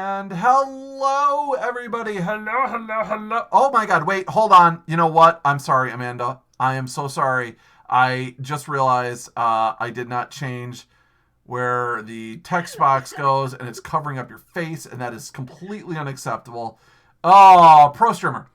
And hello, everybody. Hello. Oh my God. Wait, hold on. You know what? I'm sorry, Amanda. I am so sorry. I just realized I did not change where the text box goes, and it's covering up your face, and that is completely unacceptable. Oh, pro streamer.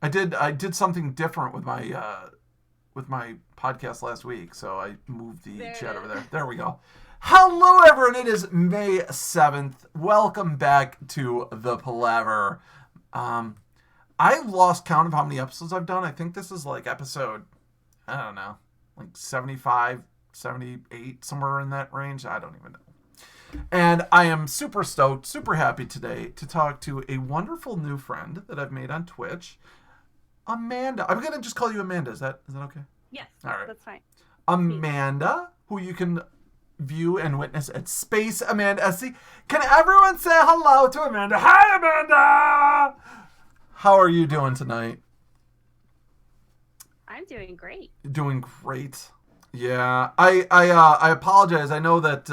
I did something different with my podcast last week, so I moved the chat over there. There we go. Hello, everyone. It is May 7th. Welcome back to the Palaver. I've lost count of how many episodes I've done. I think this is like episode, I don't know, like 75, 78, somewhere in that range. I don't even know. And I am super stoked, super happy today to talk to a wonderful new friend that I've made on Twitch, Amanda. I'm going to just call you Amanda. Is that okay? Yes. All right. That's fine. Amanda, who you can view and witness at SpaceAmandaSC. Can everyone say hello to Amanda? Hi, Amanda! How are you doing tonight? I'm doing great. Doing great. Yeah. I apologize. I know that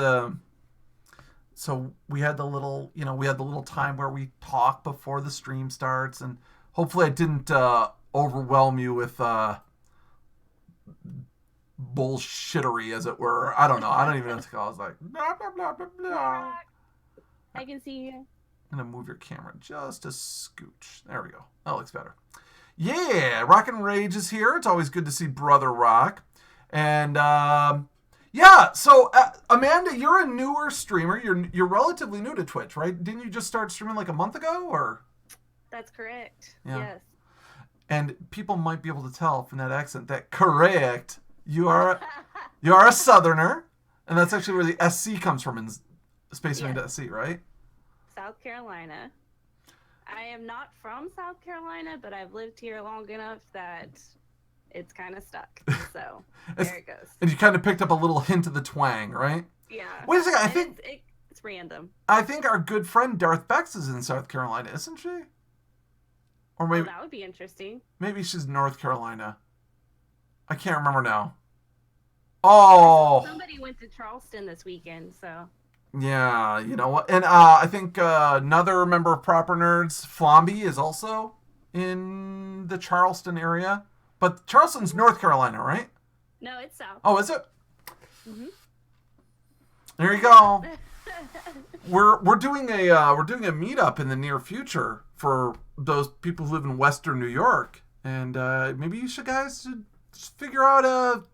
so we had the little time where we talk before the stream starts, and hopefully I didn't overwhelm you with bullshittery, as it were. I don't know. I don't even know what to call it. I was like, blah, blah, blah, blah, blah. I can see you. I'm going to move your camera just a scooch. There we go. That looks better. Yeah, Rock and Rage is here. It's always good to see Brother Rock. And, yeah, so, Amanda, you're a newer streamer. You're relatively new to Twitch, right? Didn't you just start streaming like a month ago, or? That's correct. Yeah. Yes. And people might be able to tell from that accent that correct. You are a Southerner, and that's actually where the SC comes from in SpaceAmandaSC, right? South Carolina. I am not from South Carolina, but I've lived here long enough that it's kind of stuck. So there it goes. And you kind of picked up a little hint of the twang, right? Yeah. Wait a second. I think it's random. I think our good friend Darth Bex is in South Carolina, isn't she? Or maybe that would be interesting. Maybe she's North Carolina. I can't remember now. Oh. Somebody went to Charleston this weekend, so. Yeah, you know what? And I think another member of Proper Nerds, Flomby, is also in the Charleston area. But Charleston's North Carolina, right? No, it's south. Oh, is it? Mm-hmm. There you go. We're doing a meetup in the near future for those people who live in Western New York, and maybe you guys should figure out a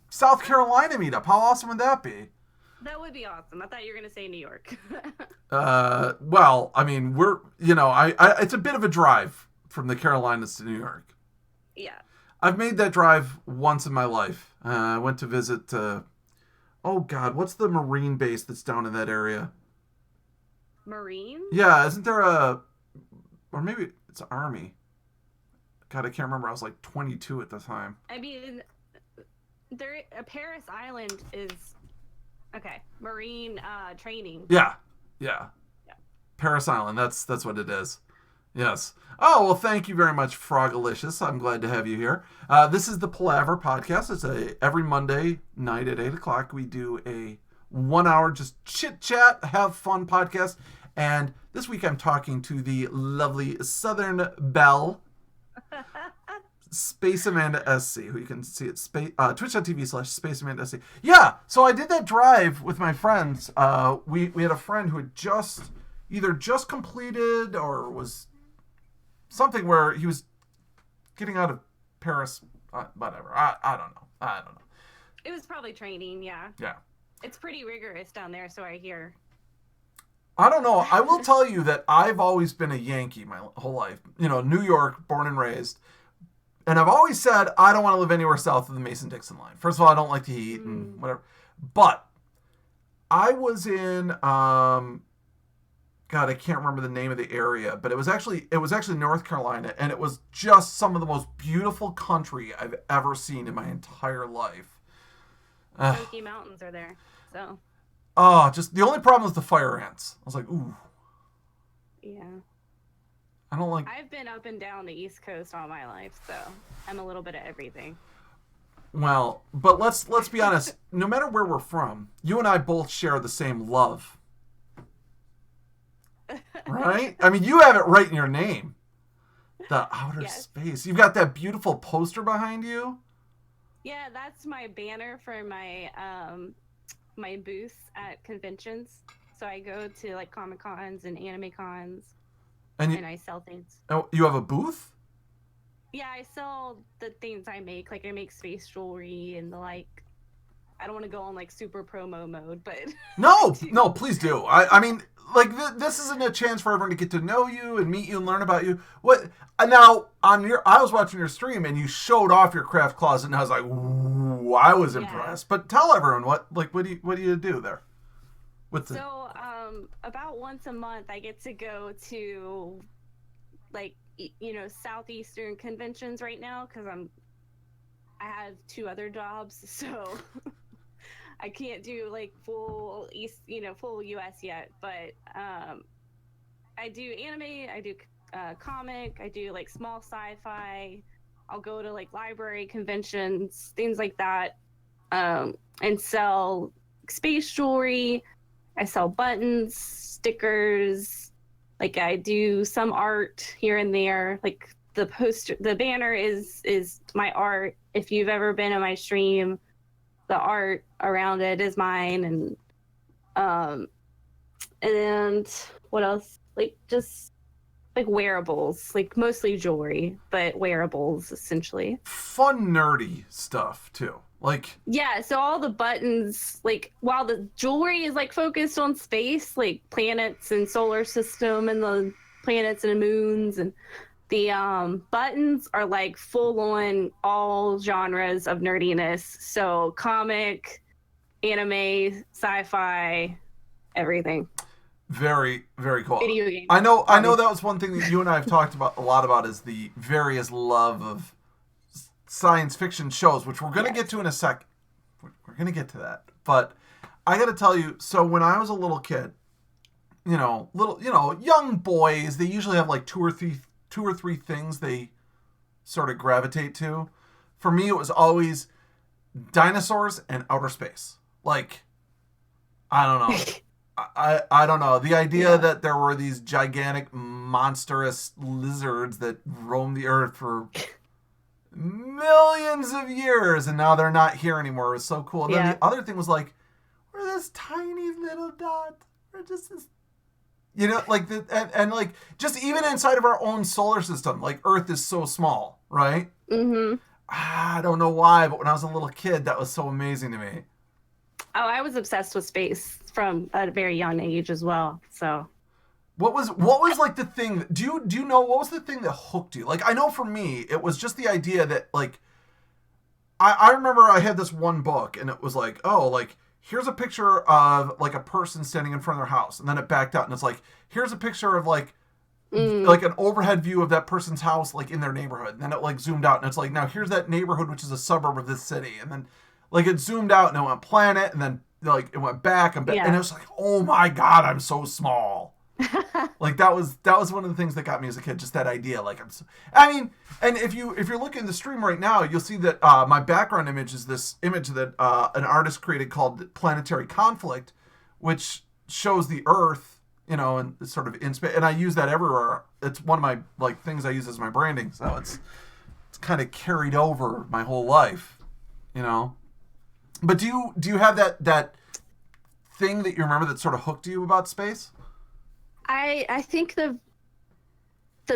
South Carolina meetup. How awesome would that be? That would be awesome. I thought you were gonna say New York. Well, I mean, it's a bit of a drive from the Carolinas to New York. Yeah. I've made that drive once in my life. I went to visit. Oh God, what's the Marine base that's down in that area? Marine? Yeah, isn't there or maybe it's Army. God, I can't remember. I was like 22 at the time. I mean, Paris Island is okay. Marine training. Yeah. Paris Island. That's what it is. Yes. Oh, well, thank you very much, Frogalicious. I'm glad to have you here. This is the Palaver podcast. It's every Monday night at 8 o'clock. We do a 1 hour just chit-chat, have fun podcast. And this week I'm talking to the lovely Southern Belle, SpaceAmandaSC, who you can see at twitch.tv/SpaceAmandaSC. Yeah, so I did that drive with my friends. We had a friend who had either just completed or was something where he was getting out of Paris, whatever. I don't know. It was probably training, yeah. Yeah. It's pretty rigorous down there, so I hear. I don't know. I will tell you that I've always been a Yankee my whole life. You know, New York, born and raised. And I've always said I don't want to live anywhere south of the Mason-Dixon line. First of all, I don't like the heat and whatever. But I was in God, I can't remember the name of the area, but it was actually North Carolina, and it was just some of the most beautiful country I've ever seen in my entire life. Smoky Mountains are there, so. Oh, just the only problem was the fire ants. I was like, ooh. Yeah. I don't like. I've been up and down the East Coast all my life, so I'm a little bit of everything. Well, but let's be honest. No matter where we're from, you and I both share the same love Right? I mean, you have it right in your name. The outer Yes. space. You've got that beautiful poster behind you. Yeah, that's my banner for my booth at conventions. So I go to like Comic Cons and anime cons, And and I sell things. you have a booth? Yeah, I sell the things I make. Like I make space jewelry and the like. I don't want to go on like super promo mode, but No, no, please do. I mean, like this isn't a chance for everyone to get to know you and meet you and learn about you. What now I was watching your stream and you showed off your craft closet and I was like, ooh, I was impressed. But tell everyone what do you do there? So about once a month I get to go to like southeastern conventions right now because I have 2 other jobs, so I can't do like full East, full US yet. But I do anime, I do comic, I do like small sci-fi. I'll go to like library conventions, things like that, and sell space jewelry. I sell buttons, stickers. Like I do some art here and there. Like the banner is my art. If you've ever been on my stream, the art around it is mine. And what else? Like just like wearables, like mostly jewelry, but wearables essentially. Fun nerdy stuff too. Like yeah, so all the buttons, like while the jewelry is like focused on space, like planets and solar system and the planets and the moons, and the buttons are like full on all genres of nerdiness. So comic, anime, sci-fi, everything. very, very cool. Video games. I know that was one thing that you and I have talked about a lot about is the various love of science fiction shows, which we're going to get to in a sec. We're going to get to that. But I got to tell you, so when I was a little kid, young boys, they usually have like two or three things they sort of gravitate to. For me, it was always dinosaurs and outer space. Like, I don't know. I don't know. The idea that there were these gigantic, monstrous lizards that roamed the earth for millions of years and now they're not here anymore was so cool. And then the other thing was like, we're this tiny little dot. We're just this, like and like just even inside of our own solar system, like Earth is so small, right? Mm-hmm. I don't know why, but when I was a little kid, that was so amazing to me. Oh, I was obsessed with space from a very young age as well. So what was like the thing? Do you know what was the thing that hooked you? Like I know for me, it was just the idea that like I remember I had this one book and it was like, oh, like here's a picture of like a person standing in front of their house, and then it backed out and it's like here's a picture of like an overhead view of that person's house like in their neighborhood, and then it like zoomed out and it's like now here's that neighborhood which is a suburb of this city, and then like it zoomed out and it went planet, and then like it went back and it was like, oh my god, I'm so small. Like that was one of the things that got me as a kid, just that idea. Like and if you're looking at the stream right now, you'll see that my background image is this image that an artist created called Planetary Conflict, which shows the Earth, and it's sort of in space, and I use that everywhere. It's one of my like things I use as my branding, so it's kind of carried over my whole life, But do you have that thing that you remember that sort of hooked you about space? I think the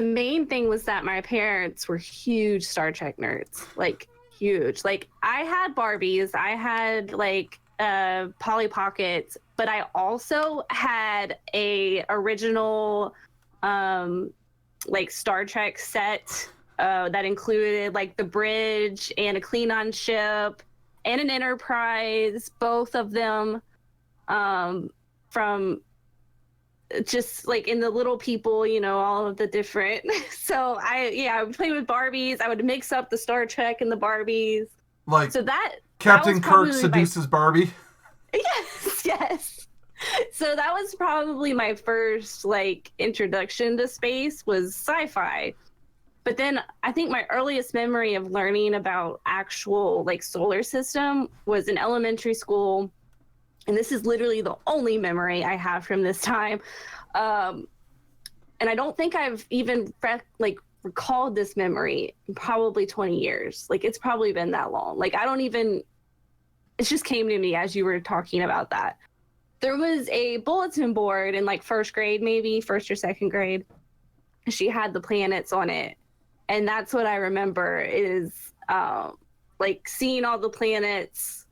main thing was that my parents were huge Star Trek nerds, like huge. Like I had Barbies, I had like Polly Pockets, but I also had a original like Star Trek set that included like the bridge and a Klingon ship and an Enterprise, both of them from just like in the Little People, all of the different. So I would play with Barbies. I would mix up the Star Trek and the Barbies. Like so that Captain Kirk seduces Barbie. Yes. So that was probably my first like introduction to space was sci-fi. But then I think my earliest memory of learning about actual like solar system was in elementary school. And this is literally the only memory I have from this time. and I don't think I've even recalled this memory in probably 20 years. Like, it's probably been that long. Like, I don't even, it just came to me as you were talking about that. There was a bulletin board in like first grade, maybe first or second grade. She had the planets on it. And that's what I remember is like seeing all the planets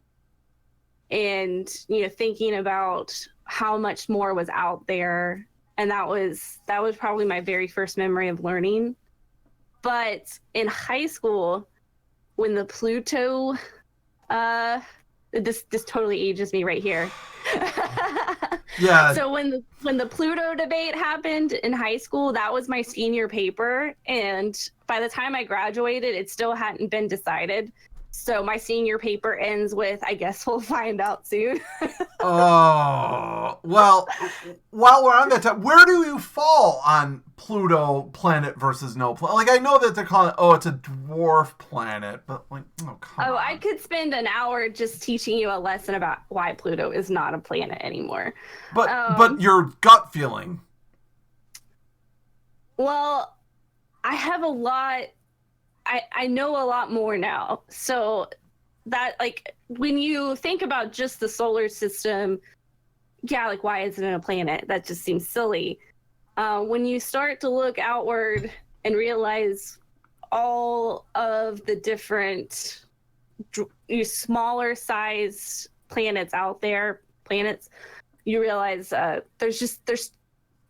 and, you know, thinking about how much more was out there. And that was probably my very first memory of learning. But in high school, when the Pluto, this totally ages me right here. Yeah. So when the Pluto debate happened in high school, that was my senior paper, and by the time I graduated, it still hadn't been decided. So my senior paper ends with, I guess we'll find out soon. Oh, well, while we're on that time, where do you fall on Pluto planet versus no planet? Like, I know that they're calling it, oh, it's a dwarf planet, but like, oh, come on. I could spend an hour just teaching you a lesson about why Pluto is not a planet anymore. But your gut feeling. Well, I have a lot, I know a lot more now. So that, like, when you think about just the solar system, yeah, like, why isn't it a planet? That just seems silly. When you start to look outward and realize all of the different smaller sized planets out there, you realize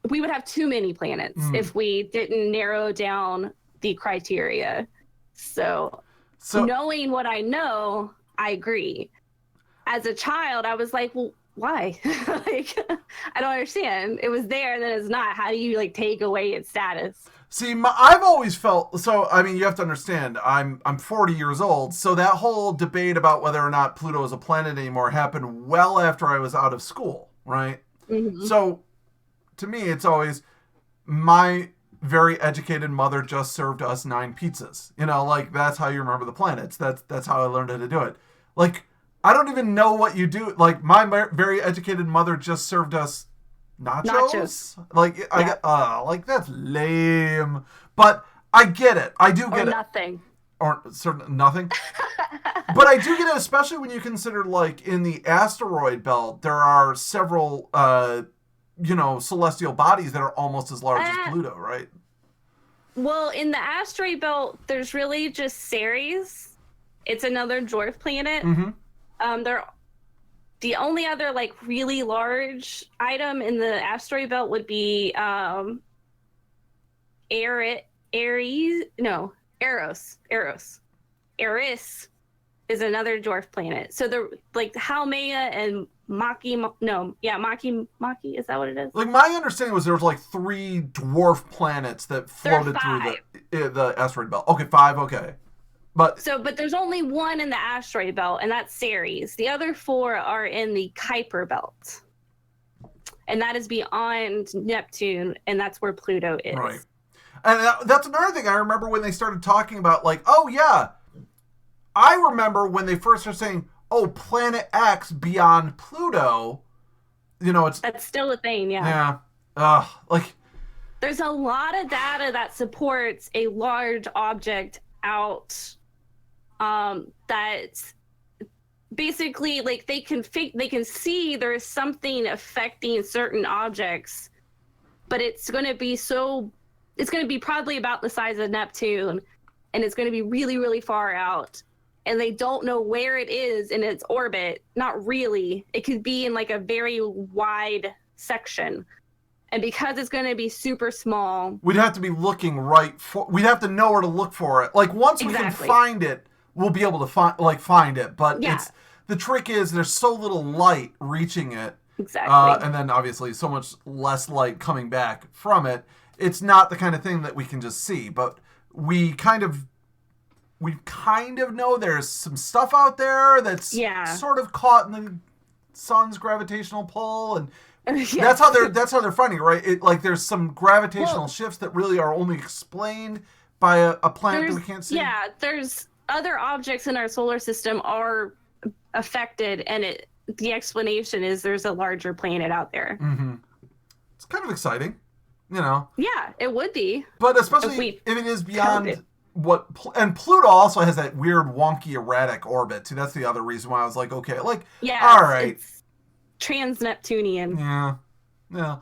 we would have too many planets if we didn't narrow down the criteria. So knowing what I know, I agree. As a child, I was like, well, why? Like, I don't understand. It was there, and then it's not. How do you, like, take away its status? See, I've always felt, so, I mean, you have to understand, I'm 40 years old, so that whole debate about whether or not Pluto is a planet anymore happened well after I was out of school, right? Mm-hmm. So, to me, it's always, my very educated mother just served us 9 pizzas. You know, like, that's how you remember the planets. That's how I learned how to do it. Like, I don't even know what you do. Like, my very educated mother just served us nachos. Like, yeah. Like, that's lame. But I get it. I do get it. Or nothing. But I do get it, especially when you consider, like, in the asteroid belt, there are several, celestial bodies that are almost as large as Pluto, right? Well, in the asteroid belt, there's really just Ceres. It's another dwarf planet. Mm-hmm. The only other, like, really large item in the asteroid belt would be Eris. Eris is another dwarf planet. So the, like, Haumea and Maki, is that what it is? Like, my understanding was there was like 3 dwarf planets that floated through the asteroid belt. Okay, 5, okay. But there's only one in the asteroid belt, and that's Ceres. The other 4 are in the Kuiper belt. And that is beyond Neptune, and that's where Pluto is. Right. And that's another thing I remember when they started talking about, like, oh, yeah. I remember when they first started saying, oh, Planet X beyond Pluto, you know, that's still a thing, yeah. Yeah. Like, there's a lot of data that supports a large object out that basically, like, they can see there's something affecting certain objects, but it's going to be probably about the size of Neptune, and it's going to be really, really far out. And they don't know where it is in its orbit. Not really. It could be in, like, a very wide section. And because it's going to be super small, we'd have to be looking we'd have to know where to look for it. Like, once we can find it, we'll be able to find it. But the trick is there's so little light reaching it. Exactly. And then obviously so much less light coming back from it. It's not the kind of thing that we can just see, but we kind of know there's some stuff out there that's sort of caught in the sun's gravitational pull, and that's how they're finding it, right? It, like, there's some gravitational shifts that really are only explained by a planet that we can't see. Yeah, there's other objects in our solar system are affected, and the explanation is there's a larger planet out there. Mm-hmm. It's kind of exciting. You know. Yeah, it would be. But especially if it is beyond and Pluto also has that weird, wonky, erratic orbit too. That's the other reason why I was like, okay, like, Yeah, all right, it's trans-Neptunian. yeah, yeah.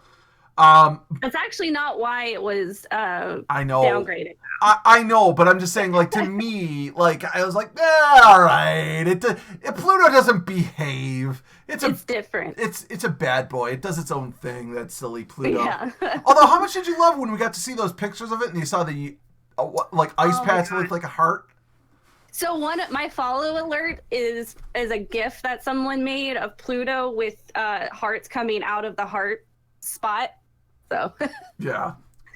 That's actually not why it was I know. downgraded. I know, but I'm just saying, like, to me, like, I was like, all right. Pluto doesn't behave. It's different. It's a bad boy. It does its own thing. That silly Pluto. Yeah. Although, how much did you love when we got to see those pictures of it and you saw the ice patch that looked like a heart? So my follow alert is a GIF that someone made of Pluto with hearts coming out of the heart spot. So yeah,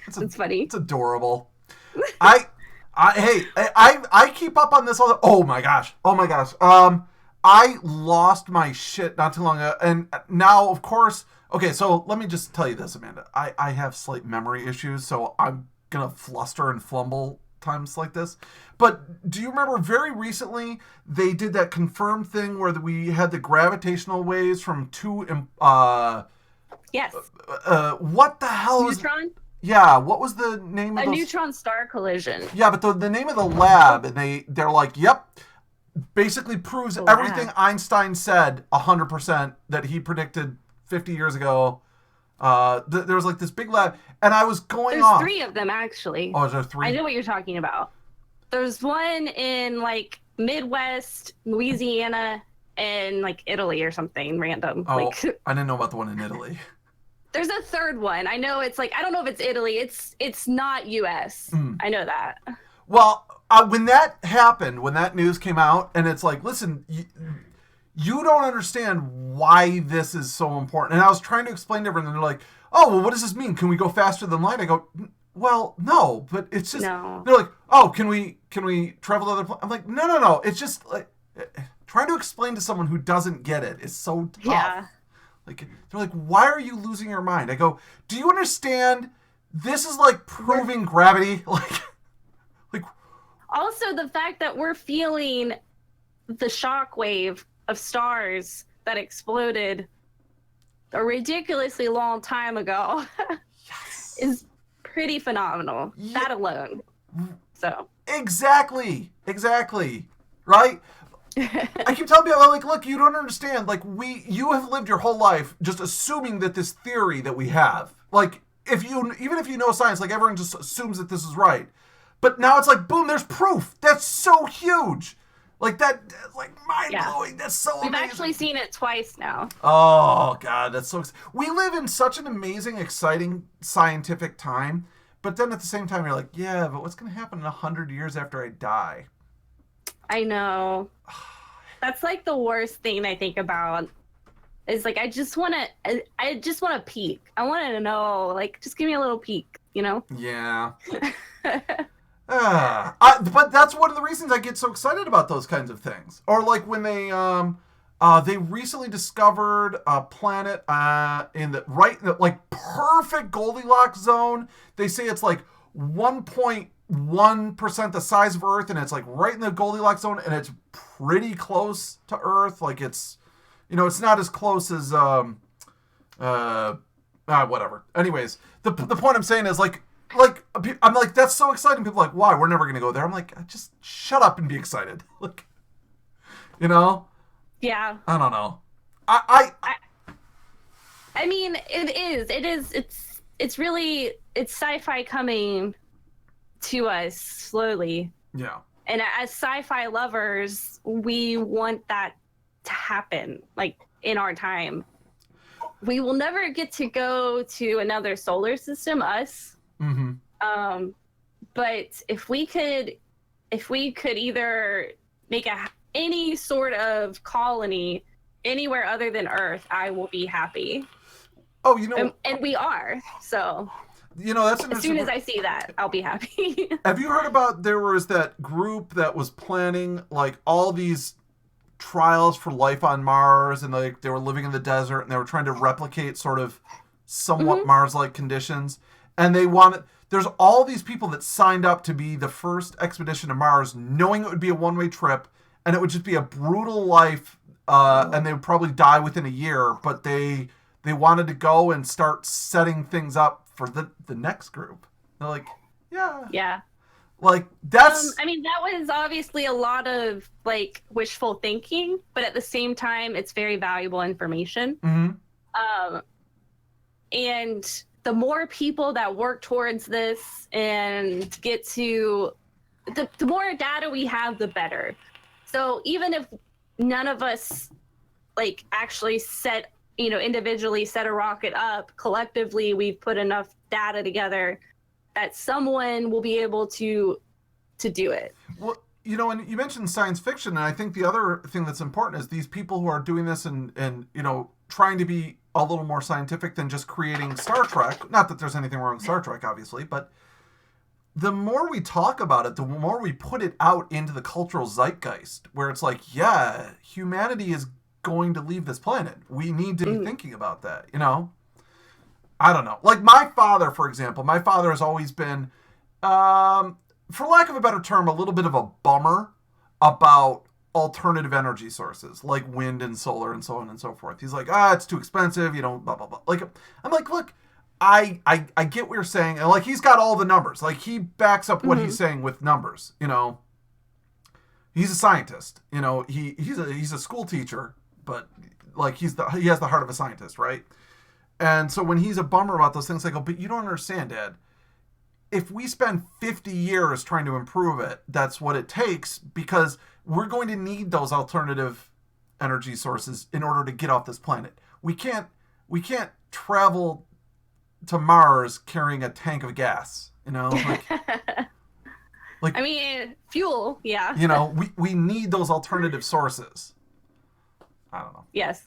it's funny. It's adorable. I keep up on this all. Oh my gosh. I lost my shit not too long ago, and now of course. Okay, so let me just tell you this, Amanda. I have slight memory issues, so I'm gonna fluster and flumble times like this. But do you remember very recently they did that confirmed thing where we had the gravitational waves from two yes. What the hell was Neutron? Yeah, what was the name of a neutron star collision? Yeah, but the name of the lab, and they're like, yep, basically proves everything Einstein said 100% that he predicted 50 years ago. There was like this big lab, and I was going off. There's 3 of them actually. Oh, is there 3? I know what you're talking about. There's one in like Midwest, Louisiana, and like Italy or something random. Oh, like, I didn't know about the one in Italy. There's a third one. I know it's like, I don't know if it's Italy. It's not U.S. I know that. Well, when that happened, when that news came out, and it's like, listen, you don't understand why this is so important. And I was trying to explain to everyone, and they're like, oh, well, what does this mean? Can we go faster than light? I go, well, no, but it's just, no. They're like, oh, can we travel to other planets? I'm like, no. It's just like, trying to explain to someone who doesn't get it is so tough. Yeah. Like, they're like, why are you losing your mind? I go, do you understand? This is like proving gravity. Like. Also, the fact that we're feeling the shockwave of stars that exploded a ridiculously long time ago Yes. is pretty phenomenal. Yeah. That alone. So. Exactly. Right? I keep telling people, like, look, you don't understand. Like, you have lived your whole life just assuming that this theory that we have, like, even if you know science, like, everyone just assumes that this is right. But now it's like, boom, there's proof. That's so huge. Like, that's like mind-blowing. Yeah. That's so amazing. We've actually seen it twice now. Oh, God, that's so... We live in such an amazing, exciting scientific time, but then at the same time, you're like, yeah, but what's going to happen in 100 years after I die? I know. That's like the worst thing I think about. Is like I just want to peek. I want to know, like, just give me a little peek, you know? Yeah. But that's one of the reasons I get so excited about those kinds of things. Or like when they recently discovered a planet in the like perfect Goldilocks zone. They say it's like 1.1% the size of Earth, and it's like right in the Goldilocks zone, and it's pretty close to Earth. Like it's not as close as whatever. Anyways, the point I'm saying is like I'm like, that's so exciting. People are like, why? We're never gonna go there. I'm like, just shut up and be excited. Like, you know? Yeah. I don't know. I mean, it's really sci-fi coming to us slowly. Yeah. And as sci-fi lovers, we want that to happen, like, in our time. We will never get to go to another solar system, us. Mm-hmm. But if we could either make any sort of colony anywhere other than Earth, I will be happy. Oh, you know, and we are. So, you know, that's as soon as I see that, I'll be happy. Have you heard about, there was that group that was planning like all these trials for life on Mars, and like they were living in the desert and they were trying to replicate sort of somewhat Mars-like conditions. And there's all these people that signed up to be the first expedition to Mars, knowing it would be a one-way trip, and it would just be a brutal life, and they would probably die within a year, but they wanted to go and start setting things up for the next group. They're like, yeah. Yeah. Like, that's... I mean, that was obviously a lot of, like, wishful thinking, but at the same time, it's very valuable information. Mm-hmm. And the more people that work towards this and get to... The more data we have, the better. So even if none of us, like, actually individually set a rocket up, collectively we've put enough data together that someone will be able to do it. Well, and you mentioned science fiction, and I think the other thing that's important is these people who are doing this and trying to be a little more scientific than just creating Star Trek. Not that there's anything wrong with Star Trek, obviously, but the more we talk about it, the more we put it out into the cultural zeitgeist, where it's like, yeah, humanity is going to leave this planet. We need to be thinking about that, I don't know. Like my father, for example, has always been, for lack of a better term, a little bit of a bummer about alternative energy sources like wind and solar and so on and so forth. He's like, it's too expensive, blah, blah, blah. Like, I'm like, look, I get what you're saying. And like, he's got all the numbers. Like he backs up what he's saying with numbers, He's a scientist, he's a school teacher, but like he has the heart of a scientist, right? And so when he's a bummer about those things, I go, but you don't understand, Dad. If we spend 50 years trying to improve it, that's what it takes, because we're going to need those alternative energy sources in order to get off this planet. We can't travel to Mars carrying a tank of gas, like I mean, fuel, yeah. We need those alternative sources. I don't know. Yes.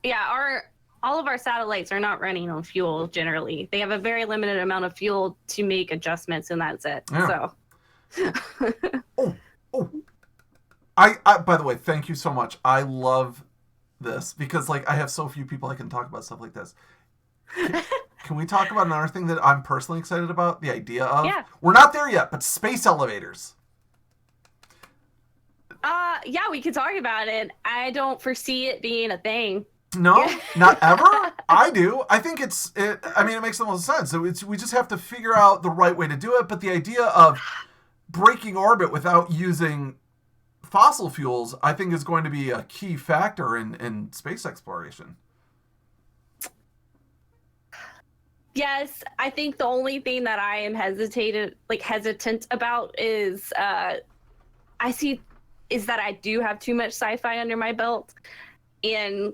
Yeah, all of our satellites are not running on fuel generally. They have a very limited amount of fuel to make adjustments, and that's it. Yeah. So. I by the way, thank you so much. I love this because like I have so few people I can talk about stuff like this. Can we talk about another thing that I'm personally excited about? The idea of we're not there yet, but space elevators. Yeah, we could talk about it. I don't foresee it being a thing. No, not ever. I do. I think it makes the most sense. So we just have to figure out the right way to do it. But the idea of breaking orbit without using fossil fuels, I think, is going to be a key factor in space exploration. Yes, I think the only thing that I am hesitant about is that I do have too much sci-fi under my belt, and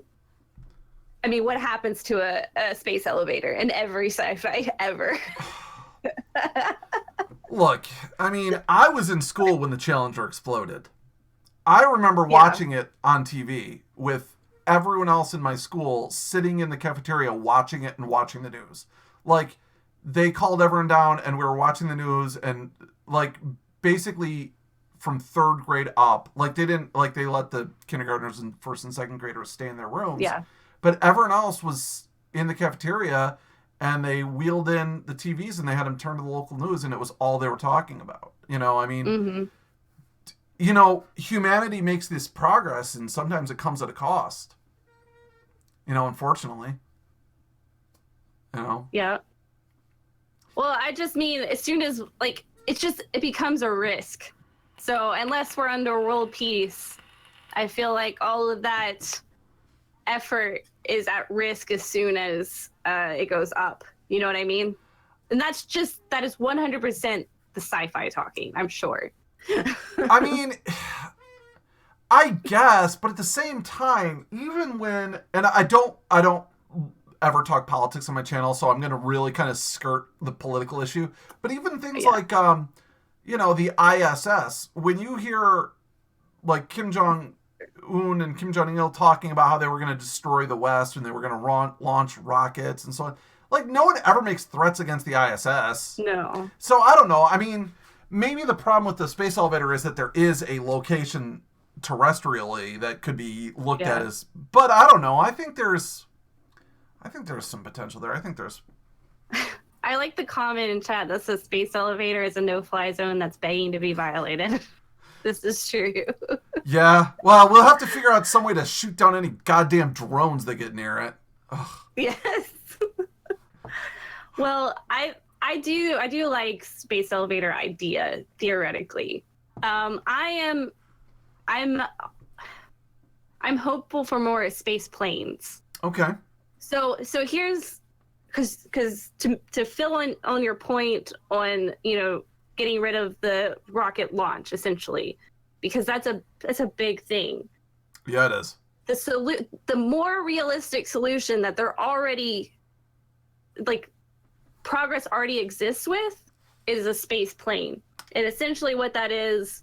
I mean, what happens to a space elevator in every sci-fi ever? Look, I mean, I was in school when the Challenger exploded. I remember watching it on TV with everyone else in my school sitting in the cafeteria watching it and watching the news. Like, they called everyone down and we were watching the news, and like basically from third grade up, like they let the kindergartners and first and second graders stay in their rooms. Yeah. But everyone else was in the cafeteria, and they wheeled in the TVs and they had them turn to the local news, and it was all they were talking about. I mean, humanity makes this progress, and sometimes it comes at a cost. Unfortunately. Yeah. Well, I just mean, as soon as, like, it becomes a risk. So unless we're under world peace, I feel like all of that effort is at risk as soon as it goes up. You know what I mean? And that is 100% the sci-fi talking, I'm sure. I mean, I guess, but at the same time, even when, and I don't ever talk politics on my channel, so I'm going to really kind of skirt the political issue, but even things like, the ISS, when you hear like Kim Jong-un and Kim Jong-il talking about how they were going to destroy the West and they were going to launch rockets and so on, like no one ever makes threats against the ISS. No. So I don't know. I mean, maybe the problem with the space elevator is that there is a location terrestrially that could be looked at as, but I don't know. I think there's some potential there. I think there's. I like the comment in chat that says space elevator is a no-fly zone that's begging to be violated. This is true. Yeah. Well, we'll have to figure out some way to shoot down any goddamn drones that get near it. Ugh. Yes. Well, I do like space elevator idea theoretically. I'm hopeful for more space planes. Okay. So here's because to fill in on your point on getting rid of the rocket launch essentially, because that's a big thing. Yeah, it is. The more realistic solution that they're already like progress already exists with is a space plane. And essentially what that is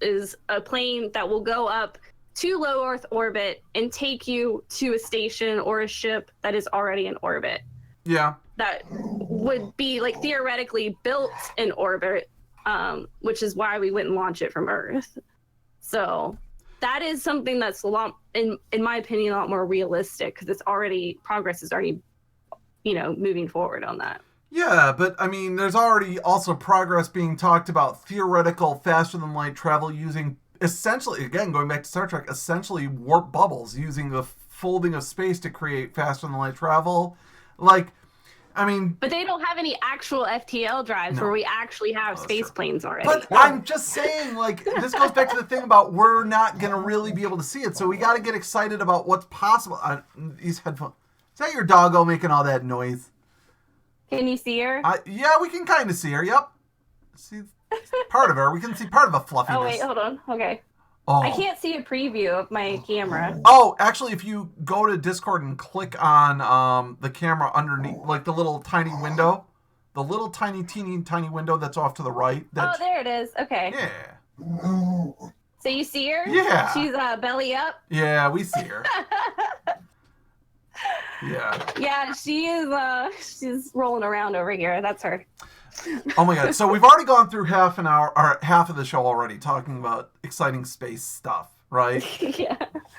a plane that will go up to low Earth orbit and take you to a station or a ship that is already in orbit. Yeah. That would be like theoretically built in orbit, which is why we wouldn't launch it from Earth. So that is something that's a lot, in my opinion, a lot more realistic because progress is already, moving forward on that. Yeah, but I mean, there's already also progress being talked about theoretical faster than light travel using essentially, again, going back to Star Trek, essentially warp bubbles using the folding of space to create faster than light travel. Like, I mean... But they don't have any actual FTL drives where we actually have space planes already. But I'm just saying, like, this goes back to the thing about we're not going to really be able to see it, so we got to get excited about what's possible. These headphones... Is that your doggo making all that noise? Can you see her? Yeah, we can kind of see her, yep. See part of her. We can see part of the fluffiness. Oh, wait, hold on. Okay. Oh. I can't see a preview of my camera. Oh, actually, if you go to Discord and click on the camera underneath, like the little tiny window, the little teeny tiny window that's off to the right. Oh, there it is. Okay. Yeah. So you see her? Yeah. She's belly up? Yeah, we see her. Yeah. Yeah, she is, she's rolling around over here. That's her. Oh my god. So we've already gone through half of the show already talking about exciting space stuff, right? Yeah.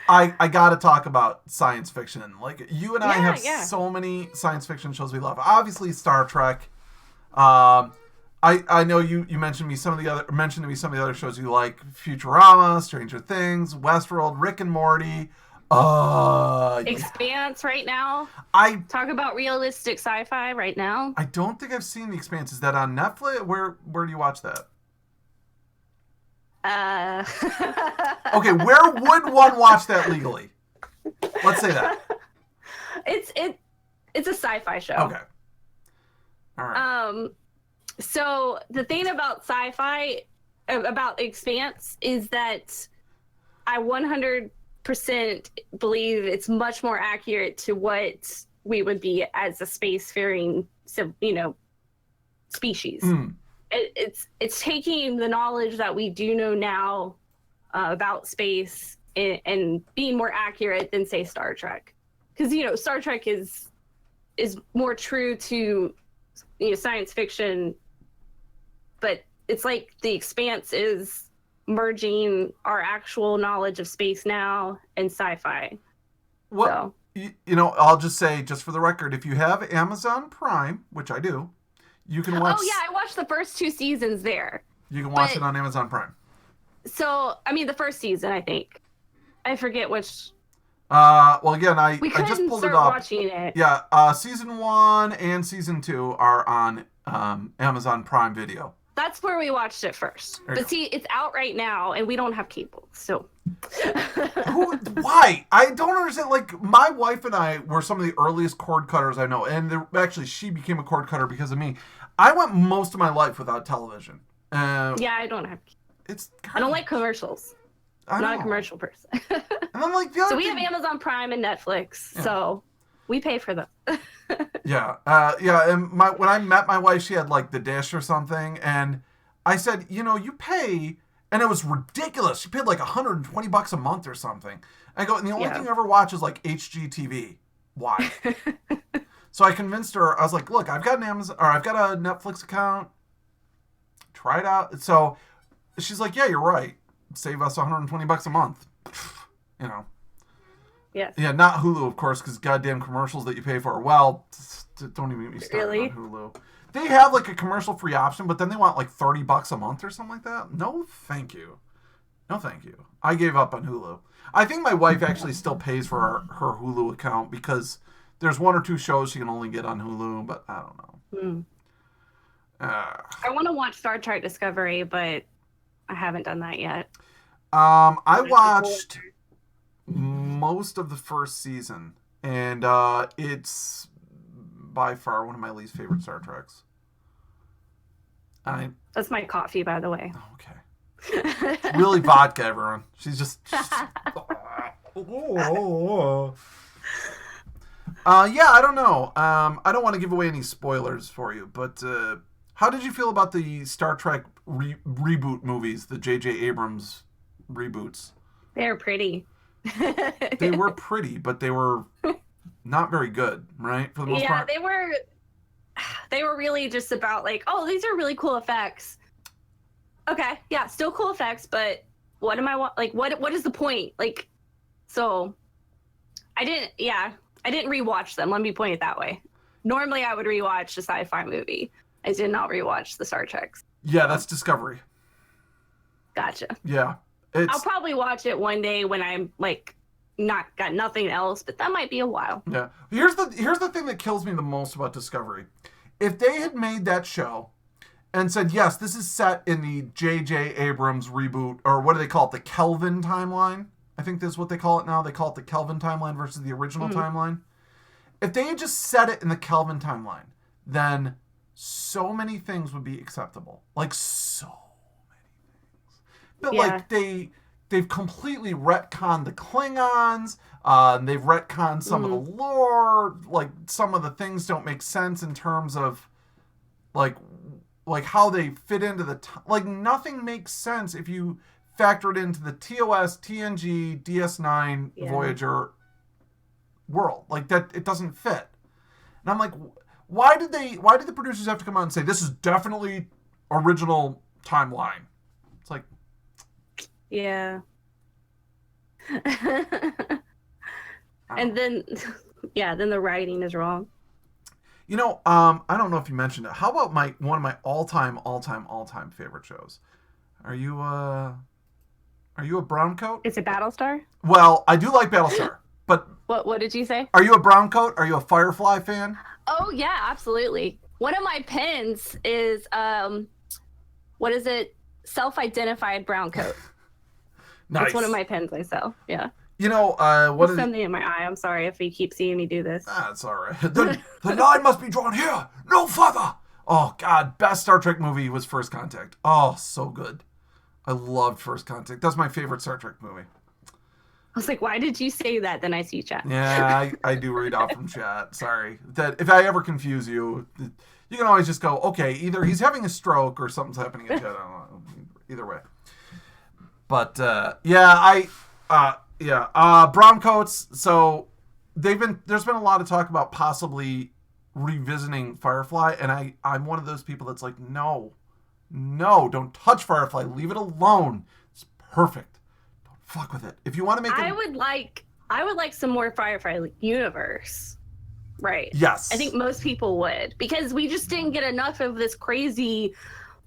I gotta talk about science fiction. Like, you and I have so many science fiction shows we love. Obviously Star Trek. I know you mentioned to me some of the other shows you like: Futurama, Stranger Things, Westworld, Rick and Morty. Expanse right now. Talk about realistic sci-fi right now. I don't think I've seen The Expanse. Is that on Netflix? Where do you watch that? Okay, where would one watch that legally? Let's say that. It's a sci-fi show. Okay. All right. So the thing about sci-fi, about Expanse, is that I 100% believe it's much more accurate to what we would be as a spacefaring, species. It's taking the knowledge that we do know now about space and being more accurate than, say, Star Trek, because Star Trek is more true to science fiction, but it's like The Expanse is merging our actual knowledge of space now and sci-fi. Well, I'll just say, just for the record, if you have Amazon Prime, which I do, you can watch... Oh, yeah, I watched the first 2 seasons there. You can watch it on Amazon Prime. So, I mean, the first season, I think. I forget which... Well, again, I just pulled it up. Watching it. Yeah, season 1 and season 2 are on Amazon Prime Video. That's where we watched it first. But see, it's out right now, and we don't have cable, so... Why? I don't understand. Like, my wife and I were some of the earliest cord cutters I know, and actually, she became a cord cutter because of me. I went most of my life without television. Yeah, I don't have... I don't like commercials. I'm not a commercial person. And then, like, the other so we have Amazon Prime and Netflix, so we pay for them. Yeah. And when I met my wife, she had like the Dish or something, and I said, you pay, and it was ridiculous. She paid like $120 a month or something. I go, and the only thing I ever watch is like HGTV. Why? So I convinced her. I was like, look, I've got I've got a Netflix account. Try it out. So she's like, yeah, you're right. Save us $120 a month. Yes. Yeah, not Hulu, of course, because goddamn commercials that you pay for. Well, don't even get me started on Hulu. They have like a commercial-free option, but then they want like $30 a month or something like that. No, thank you. No, thank you. I gave up on Hulu. I think my wife actually still pays for her Hulu account because there's 1 or 2 shows she can only get on Hulu, but I don't know. I want to watch Star Trek Discovery, but I haven't done that yet. I watched most of the first season, and it's by far one of my least favorite Star Treks. That's my coffee, by the way. Okay. It's really vodka, everyone. She's just. Yeah, I don't know. I don't want to give away any spoilers for you, but how did you feel about the Star Trek reboot movies, the J.J. Abrams reboots? They're pretty. They were pretty, but they were not very good, right? For the most part. Yeah, they were really just about like, oh, these are really cool effects. Okay, yeah, still cool effects, but what am I like? What is the point? Like, so I didn't rewatch them. Let me point it that way. Normally, I would rewatch a sci-fi movie. I did not rewatch the Star Treks. Yeah, that's Discovery. Gotcha. Yeah, I'll probably watch it one day when I'm like not got nothing else, but that might be a while. Yeah. Here's the thing that kills me the most about Discovery. If they had made that show and said, yes, this is set in the J.J. Abrams reboot, or what do they call it? The Kelvin timeline? I think this is what they call it now. They call it the Kelvin timeline versus the original timeline. If they had just set it in the Kelvin timeline, then so many things would be acceptable. Like, so many things. But, like, they've completely retconned the Klingons. They've retconned some of the lore. Like, some of the things don't make sense in terms of, like how they fit into the... like, nothing makes sense if you factor it into the TOS, TNG, DS9, Voyager world. Like, that, it doesn't fit. And I'm like, why did the producers have to come out and say, this is definitely original timeline? It's like... Yeah. And then, then the writing is wrong. You know, I don't know if you mentioned it. How about one of my all-time favorite shows? Are you a Browncoat? It's a Battlestar? Well, I do like Battlestar, but... What did you say? Are you a Browncoat? Are you a Firefly fan? Oh, yeah, absolutely. One of my pins is, what is it? Self-identified Browncoat. Nice. That's one of my pins I sell, yeah. You know, what is something in my eye. I'm sorry if you keep seeing me do this. That's all right. The line must be drawn here, no further. Oh, God, best Star Trek movie was First Contact. Oh, so good. I loved First Contact. That's my favorite Star Trek movie. I was like, why did you say that? Then I see chat. Yeah, I do read off from chat. Sorry. That if I ever confuse you, you can always just go, okay, either he's having a stroke or something's happening in chat. I don't know. Either way. But, Browncoats. So there's been a lot of talk about possibly revisiting Firefly, and I'm one of those people that's like, no, don't touch Firefly. Leave it alone. It's perfect. Don't fuck with it. If you want to make it... I would like some more Firefly universe. Right. Yes. I think most people would, because we just didn't get enough of this crazy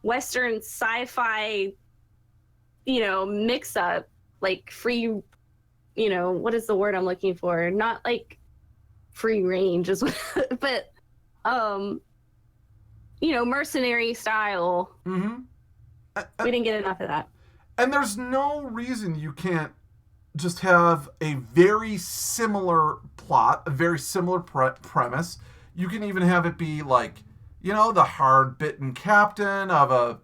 Western sci-fi, mix up, like free, what is the word I'm looking for? Not like free range, but, mercenary style. Mm-hmm. We didn't get enough of that. And there's no reason you can't just have a very similar plot, a very similar premise. You can even have it be like, the hard-bitten captain of a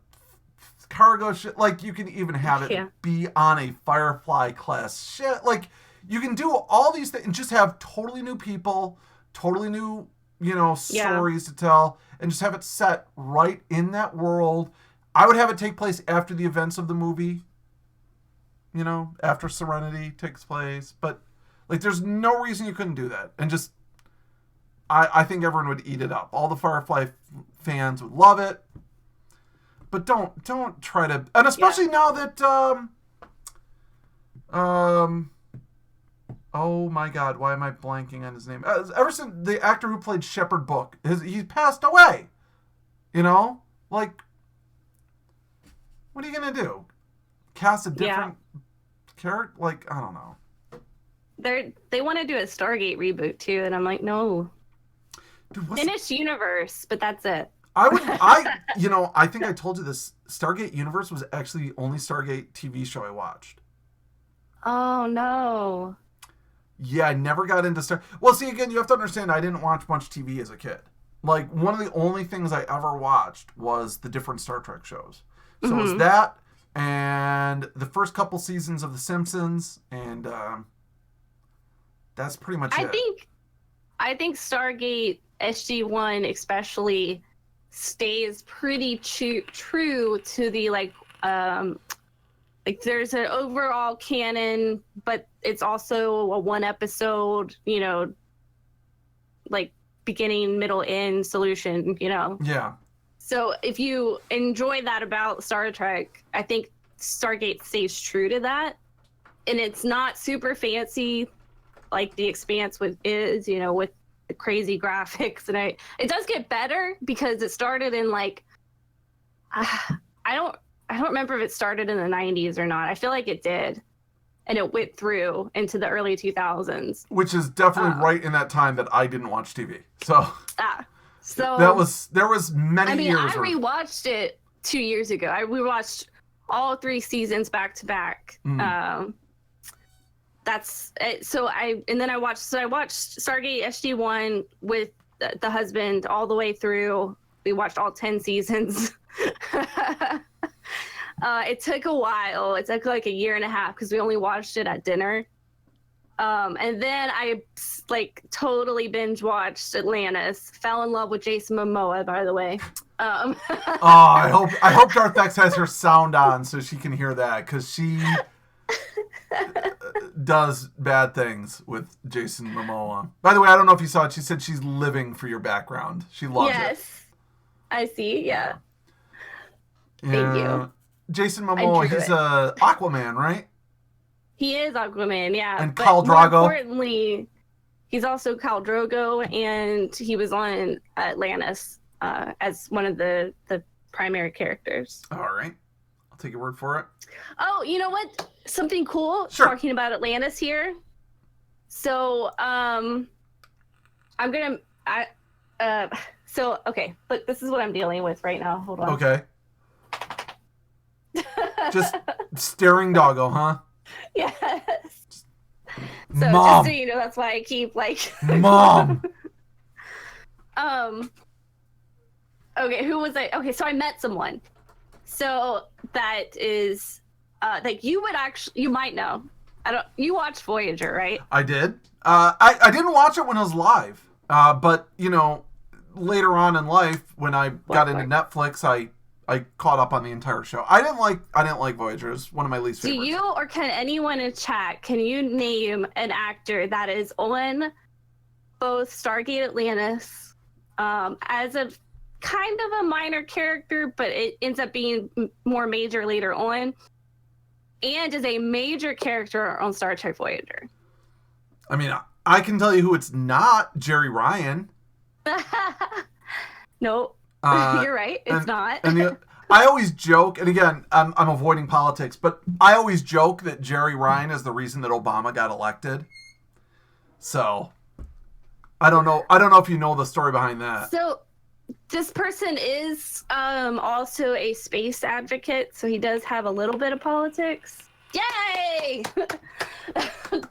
cargo ship. Like, you can even have it be on a Firefly-class ship. Like, you can do all these things and just have totally new people, totally new, stories to tell, and just have it set right in that world. I would have it take place after the events of the movie. After Serenity takes place. But, like, there's no reason you couldn't do that. And just, I think everyone would eat it up. All the Firefly fans would love it. But don't try to... And especially now that, oh my God, why am I blanking on his name? Ever since the actor who played Shepard Book, he passed away. Like, what are you going to do? Cast a different character? Like, I don't know. They want to do a Stargate reboot too, and I'm like, no. Dude, Finished universe, but that's it. I think I told you this. Stargate Universe was actually the only Stargate TV show I watched. Oh no. Yeah, I never got into Star. Well, see, again, you have to understand, I didn't watch much TV as a kid. Like, one of the only things I ever watched was the different Star Trek shows. So it was that, and the first couple seasons of The Simpsons, and that's pretty much it. I think Stargate SG-1 especially stays pretty true to the like there's an overall canon, but it's also a one episode, like beginning, middle, end solution, Yeah. So if you enjoy that about Star Trek, I think Stargate stays true to that. And it's not super fancy like The Expanse is, with the crazy graphics. And it does get better because it started in like, I don't remember if it started in the 90s or not. I feel like it did. And it went through into the early 2000s. Which is definitely right in that time that I didn't watch TV. So there was many years. I rewatched it 2 years ago. We watched all 3 seasons back to back. That's it. So I watched Stargate SG-1 with the husband all the way through. We watched all 10 seasons. It took a while. It took like a year and a half because we only watched it at dinner. And then I like totally binge watched Atlantis. Fell in love with Jason Momoa, by the way. I hope Darth X has her sound on so she can hear that, because she does bad things with Jason Momoa. By the way, I don't know if you saw it. She said she's living for your background. She loves it. Yes, I see. Yeah. Thank you. Jason Momoa, he's Aquaman, right? He is Aquaman, yeah. And Khal Drogo. More importantly, he's also Khal Drogo, and he was on Atlantis as one of the primary characters. All right. I'll take your word for it. Oh, you know what? Something cool. Sure. Talking about Atlantis here. So, okay, look, this is what I'm dealing with right now. Hold on. Okay. Just staring doggo, huh? Yes. So Mom. just so you know, that's why I keep like Mom. Okay, who was I? Okay, so I met someone. So that is like you might know. You watched Voyager, right? I did. I didn't watch it when it was live. But later on in life when I got into Netflix, I caught up on the entire show. I didn't like Voyager. It's one of my least favorites. Do you, or can anyone in chat, can you name an actor that is on both Stargate Atlantis as a kind of a minor character, but it ends up being more major later on, and is a major character on Star Trek Voyager? I mean, I can tell you who it's not. Jerry Ryan. Nope. You're right. It's not. And I always joke, and again, I'm avoiding politics, but I always joke that Jerry Ryan is the reason that Obama got elected. So, I don't know if you know the story behind that. So, this person is also a space advocate, so he does have a little bit of politics. Yay!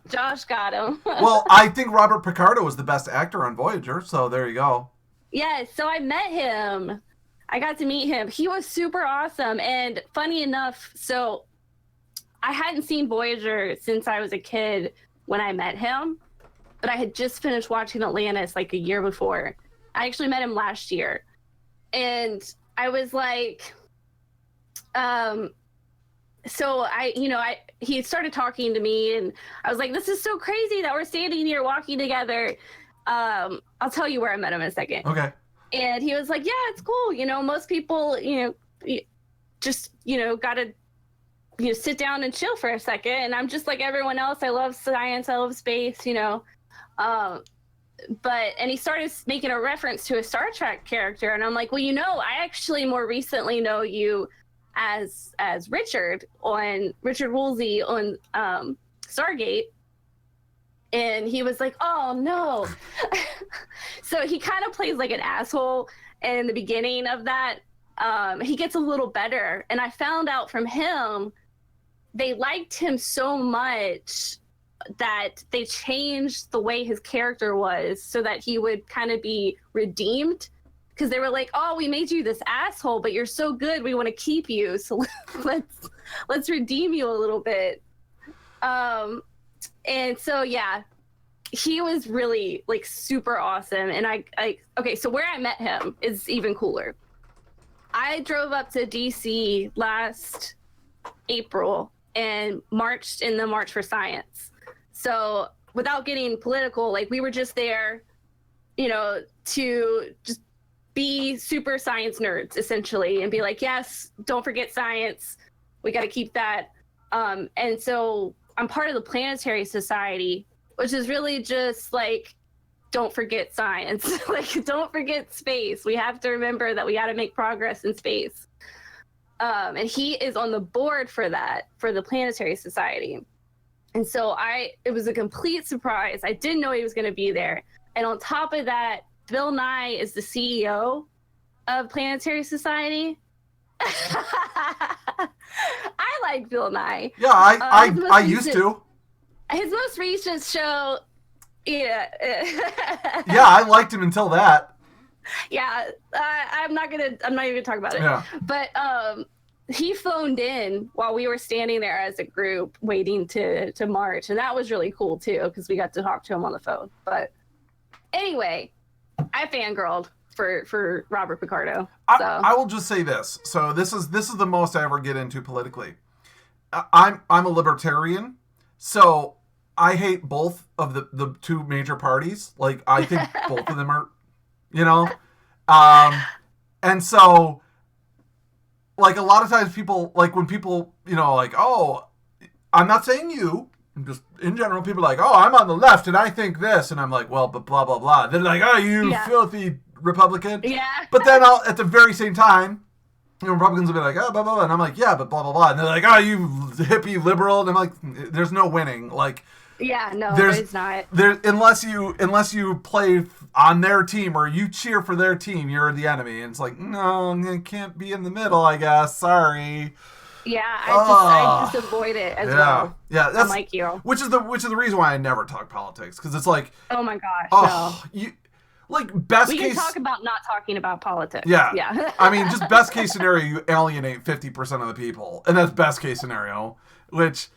Josh got him. Well, I think Robert Picardo was the best actor on Voyager, so there you go. Yeah, so I met him. I got to meet him. He was super awesome. And funny enough, so I hadn't seen Voyager since I was a kid when I met him, but I had just finished watching Atlantis like a year before. I actually met him last year. And I was like, so he started talking to me, and I was like, this is so crazy that we're standing here walking together. I'll tell you where I met him in a second. Okay. And he was like, yeah, it's cool. Most people, just, gotta, sit down and chill for a second. And I'm just like everyone else. I love science. I love space, and he started making a reference to a Star Trek character. And I'm like, well, I actually more recently know you as Richard Woolsey on Stargate. And he was like, oh no. So he kind of plays like an asshole. And in the beginning of that, he gets a little better. And I found out from him, they liked him so much that they changed the way his character was so that he would kind of be redeemed. Because they were like, oh, we made you this asshole, but you're so good, we want to keep you. So let's redeem you a little bit. And so, yeah, he was really like super awesome. And okay, so where I met him is even cooler. I drove up to DC last April and marched in the March for Science. So without getting political, like we were just there, you know, to just be super science nerds essentially and be like, yes, don't forget science. We got to keep that. And so I'm part of the Planetary Society, which is really just like, don't forget science. Like, don't forget space. We have to remember that we got to make progress in space. And he is on the board for that, for the Planetary Society. And so it was a complete surprise. I didn't know he was going to be there. And on top of that, Bill Nye is the CEO of Planetary Society. I like Bill Nye. Yeah, I used to. His most recent show, yeah. Yeah, I liked him until that. Yeah, I'm not even gonna talk about it. Yeah. But he phoned in while we were standing there as a group waiting to march, and that was really cool too because we got to talk to him on the phone. But anyway, I fangirled for Robert Picardo. So. I will just say this. So this is the most I ever get into politically. I'm a libertarian, so I hate both of the two major parties. Like I think both of them are, you know, and so like a lot of times people like when people, you know, like, oh, I'm not saying you. Just in general, people are like, oh, I'm on the left and I think this, and I'm like, well, but blah blah blah. They're like, oh, you filthy Republican. Yeah. But then at the very same time, you know, Republicans will be like, oh, blah blah blah, and I'm like, yeah, but blah blah blah, and they're like, oh, you hippie liberal, and I'm like, there's no winning. Like, yeah, no, there's not. Unless you play on their team or you cheer for their team, you're the enemy. And it's like, no, I can't be in the middle, I guess. Sorry. Yeah, I just avoid it as well. Yeah, that's like you. Which is the reason why I never talk politics, because it's like, oh my gosh, no. Like best we case. We can talk about not talking about politics. Yeah. I mean, just best case scenario, you alienate 50% of the people, and that's best case scenario. Which.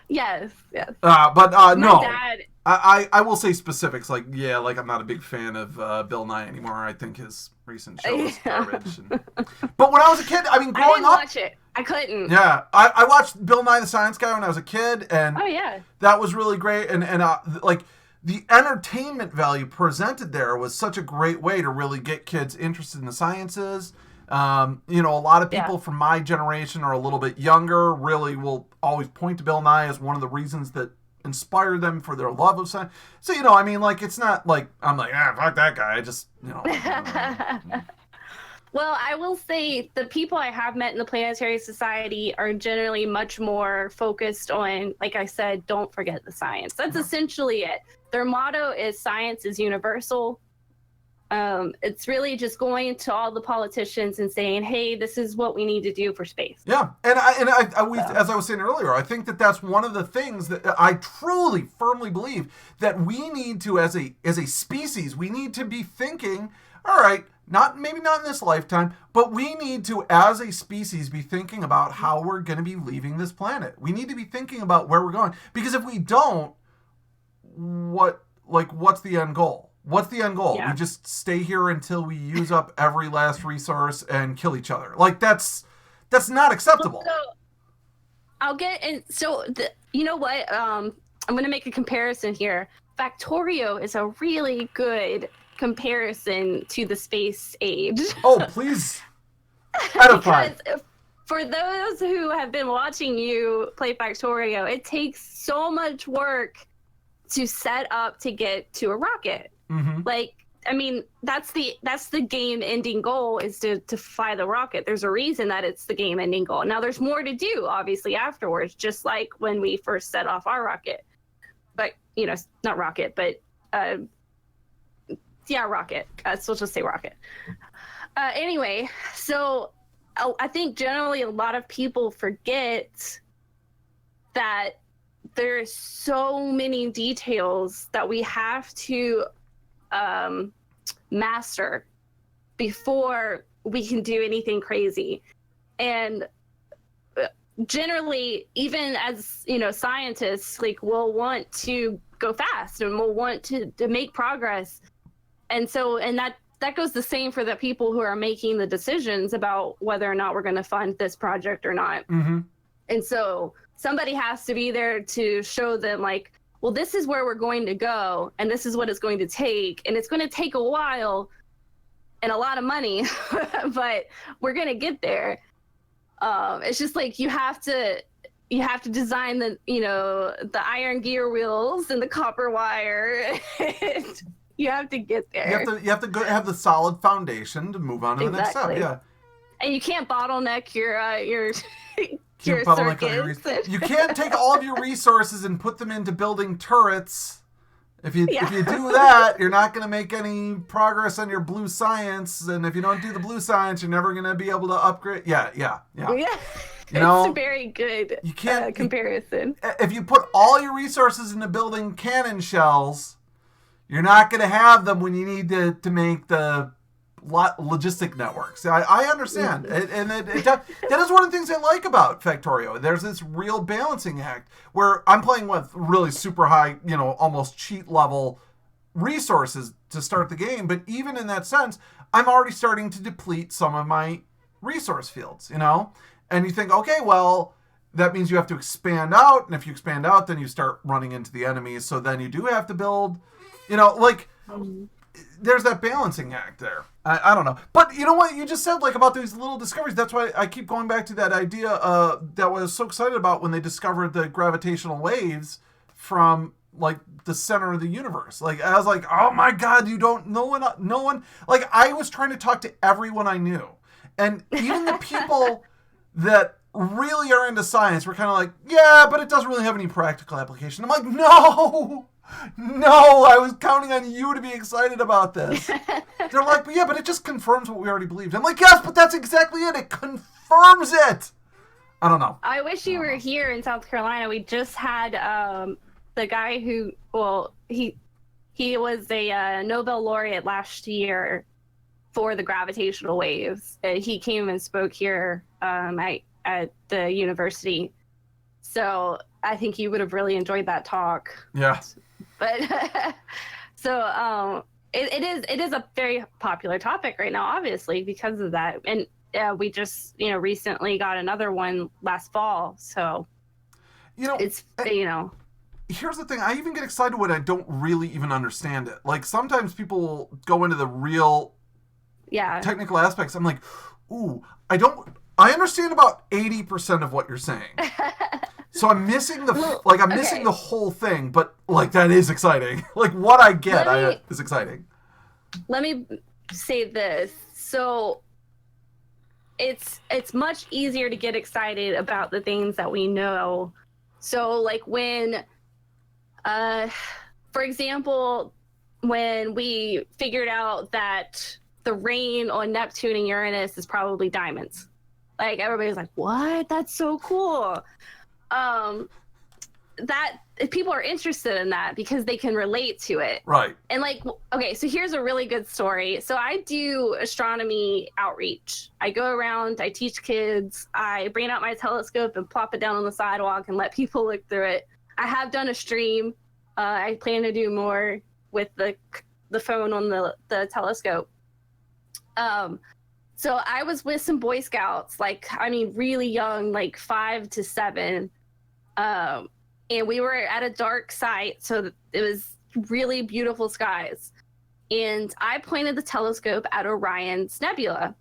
Yes. But my no. Dad... I will say specifics. Like, yeah, like I'm not a big fan of Bill Nye anymore. I think his recent show is garbage. But when I was a kid, I mean, growing up, I didn't watch it. I couldn't. Yeah, I watched Bill Nye the Science Guy when I was a kid, and that was really great. And like the entertainment value presented there was such a great way to really get kids interested in the sciences. You know, a lot of people from my generation or a little bit younger really will always point to Bill Nye as one of the reasons that inspired them for their love of science. So, you know, I mean, like, it's not like I'm like, fuck that guy. I just, you know. Well, I will say the people I have met in the Planetary Society are generally much more focused on, like I said, don't forget the science. That's essentially it. Their motto is science is universal. It's really just going to all the politicians and saying, hey, this is what we need to do for space. Yeah. And as I was saying earlier, I think that that's one of the things that I truly, firmly believe that we need to, as a species, we need to be thinking, all right, maybe not in this lifetime, but we need to, as a species, be thinking about how we're going to be leaving this planet. We need to be thinking about where we're going. Because if we don't, what's the end goal? What's the end goal? Yeah. We just stay here until we use up every last resource and kill each other. Like, that's not acceptable. So I'll get in. So you know what? I'm going to make a comparison here. Factorio is a really good comparison to the space age. Oh, please. Edify. Because for those who have been watching you play Factorio, it takes so much work to set up to get to a rocket. Mm-hmm. Like, I mean, that's the game ending goal, is to fly the rocket. There's a reason that it's the game ending goal. Now there's more to do, obviously, afterwards, just like when we first set off our rocket. But, you know, not rocket, but rocket. So we'll just say rocket. Anyway, so I think generally a lot of people forget that there's so many details that we have to master before we can do anything crazy. And generally, even as scientists, like, we'll want to go fast and we'll want to make progress. And that goes the same for the people who are making the decisions about whether or not we're going to fund this project or not. Mm-hmm. And so somebody has to be there to show them, like, well, this is where we're going to go, and this is what it's going to take, and it's going to take a while and a lot of money, but we're going to get there. It's just like you have to design the iron gear wheels and the copper wire. You have to get there. You have to go have the solid foundation to move on to the next step. Yeah. And you can't bottleneck your circuits. You can't take all of your resources and put them into building turrets. If you do that, you're not going to make any progress on your blue science. And if you don't do the blue science, you're never going to be able to upgrade. Yeah. It's a very good comparison. If you put all your resources into building cannon shells, you're not going to have them when you need to make the logistic networks. I understand. And that is one of the things I like about Factorio. There's this real balancing act where I'm playing with really super high, almost cheat level resources to start the game. But even in that sense, I'm already starting to deplete some of my resource fields, And you think, okay, well, that means you have to expand out. And if you expand out, then you start running into the enemies. So then you do have to build, there's that balancing act there. I don't know. But you know what you just said, like, about these little discoveries? That's why I keep going back to that idea that I was so excited about when they discovered the gravitational waves from, like, the center of the universe. Like, I was like, oh my God, no one, like, I was trying to talk to everyone I knew. And even the people that really are into science were kind of like, yeah, but it doesn't really have any practical application. I'm like, no, I was counting on you to be excited about this. They're like, but it just confirms what we already believed. I'm like, yes, but that's exactly it. It confirms it. I don't know. I wish you were here in South Carolina. We just had the guy who, he was a Nobel laureate last year for the gravitational waves. He came and spoke here at the university. So I think you would have really enjoyed that talk. Yeah. But so it is a very popular topic right now, obviously, because of that. And we just recently got another one last fall. So it's Here's the thing. I even get excited when I don't really even understand it. Like, sometimes people will go into the real technical aspects. I'm like, ooh, I understand about 80% of what you're saying. So I'm missing missing the whole thing, but, like, that is exciting. Like, what I get is exciting. Let me say this. So it's much easier to get excited about the things that we know. So, like, when for example, when we figured out that the rain on Neptune and Uranus is probably diamonds. Like, everybody's like, what? That's so cool. That people are interested in that because they can relate to it. Right. And, like, okay, so here's a really good story. So I do astronomy outreach. I go around, I teach kids, I bring out my telescope and plop it down on the sidewalk and let people look through it. I have done a stream. I plan to do more with the phone on the telescope. So I was with some Boy Scouts, really young, like 5 to 7. And we were at a dark site, so it was really beautiful skies. And I pointed the telescope at Orion's Nebula.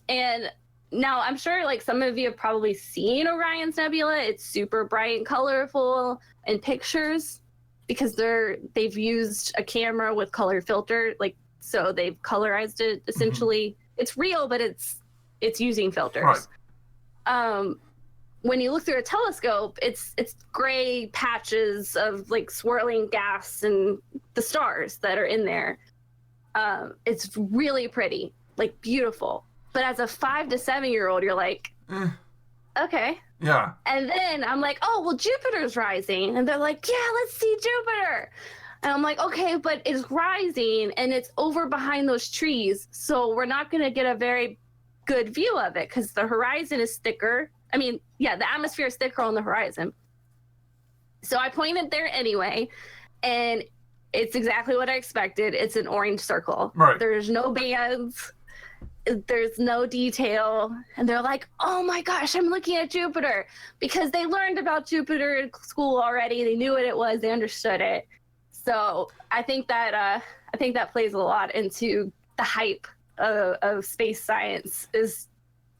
And now I'm sure, like, some of you have probably seen Orion's Nebula. It's super bright and colorful in pictures because they've used a camera with color filter, like, so they've colorized it essentially. Mm-hmm. It's real, but it's using filters. Right. When you look through a telescope, it's gray patches of, like, swirling gas and the stars that are in there. It's really pretty. like beautiful. But as a 5 to 7-year-old, you're like, okay. Yeah. And then I'm like, oh, well, Jupiter's rising. And they're like, yeah, let's see Jupiter. And I'm like, okay, but it's rising and it's over behind those trees. So we're not going to get a very good view of it because the horizon is thicker. I mean, yeah, the atmosphere is thicker on the horizon. So I pointed there anyway. And it's exactly what I expected. It's an orange circle. Right. There's no bands. There's no detail. And they're like, oh my gosh, I'm looking at Jupiter. Because they learned about Jupiter in school already. They knew what it was. They understood it. So I think that plays a lot into the hype of space science. Is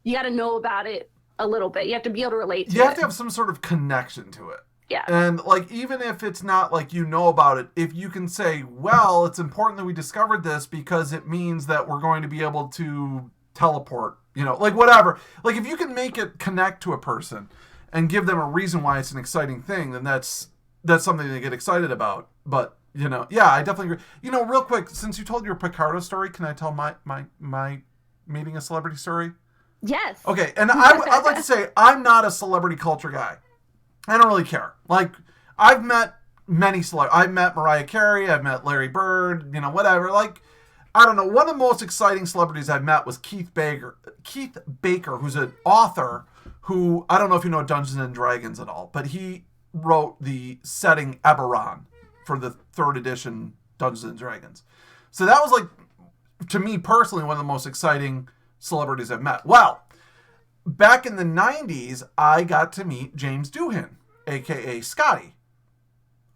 you got to know about it a little bit. You have to be able to relate to it. You have to have some sort of connection to it. Yeah. And like, even if it's not like you know about it, if you can say, well, it's important that we discovered this because it means that we're going to be able to teleport, like whatever. Like if you can make it connect to a person and give them a reason why it's an exciting thing, then that's something they get excited about. But, yeah, I definitely agree. Real quick, since you told your Picardo story, can I tell my meeting a celebrity story? Yes. Okay, and I'd like to say I'm not a celebrity culture guy. I don't really care. Like, I've met many celebrities. I've met Mariah Carey. I've met Larry Bird, whatever. Like, I don't know. One of the most exciting celebrities I've met was Keith Baker. Keith Baker, who's an author who, I don't know if you know Dungeons and Dragons at all, but he wrote the setting Eberron for the 3rd edition Dungeons and Dragons. So that was, like, to me personally, one of the most exciting celebrities I've met. Well, back in the 90s, I got to meet James Doohan, a.k.a. Scotty.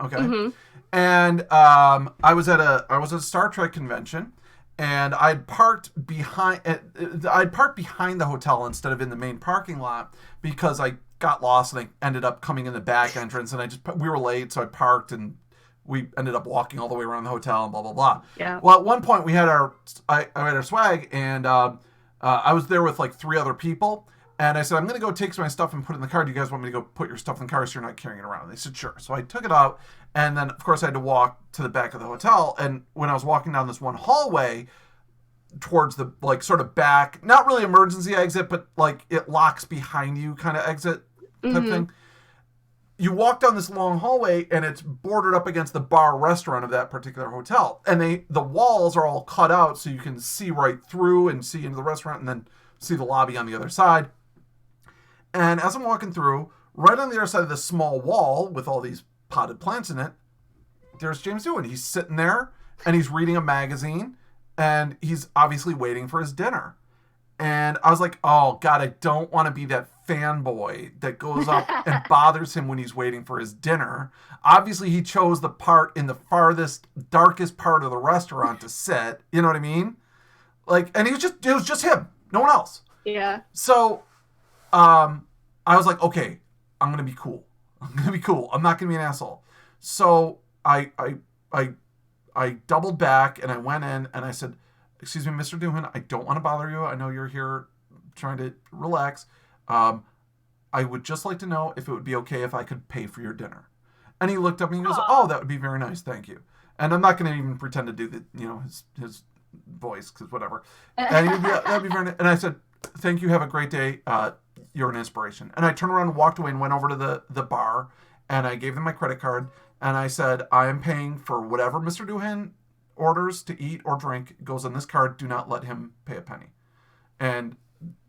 Okay? Mm-hmm. And I was at a Star Trek convention, and I'd parked behind the hotel instead of in the main parking lot because I got lost and I ended up coming in the back entrance, and we were late, so I parked and we ended up walking all the way around the hotel and blah, blah, blah. Yeah. Well, at one point we had I had our swag, and I was there with like 3 other people. And I said, I'm going to go take my stuff and put it in the car. Do you guys want me to go put your stuff in the car so you're not carrying it around? And they said, sure. So I took it out. And then, of course, I had to walk to the back of the hotel. And when I was walking down this one hallway towards the, like, sort of back, not really emergency exit, but, like, it locks behind you kind of exit type thing. You walk down this long hallway, and it's bordered up against the bar restaurant of that particular hotel. And the walls are all cut out so you can see right through and see into the restaurant and then see the lobby on the other side. And as I'm walking through, right on the other side of this small wall with all these potted plants in it, there's James Doohan. He's sitting there, and he's reading a magazine, and he's obviously waiting for his dinner. And I was like, oh, God, I don't want to be that fanboy that goes up and bothers him when he's waiting for his dinner. Obviously, he chose the part in the farthest, darkest part of the restaurant to sit. You know what I mean? Like, and it was just him. No one else. Yeah. So, I was like, okay, I'm going to be cool. I'm not going to be an asshole. So I doubled back and I went in and I said, excuse me, Mr. Doohan, I don't want to bother you. I know you're here trying to relax. I would just like to know if it would be okay if I could pay for your dinner. And he looked up and he goes, oh, that would be very nice. Thank you. And I'm not going to even pretend to do his voice, because whatever. And he'd be, that'd be very nice. And I said, thank you. Have a great day. You're an inspiration. And I turned around and walked away and went over to the bar, and I gave them my credit card, and I said, I am paying for whatever Mr. Doohan orders to eat or drink goes on this card. Do not let him pay a penny. And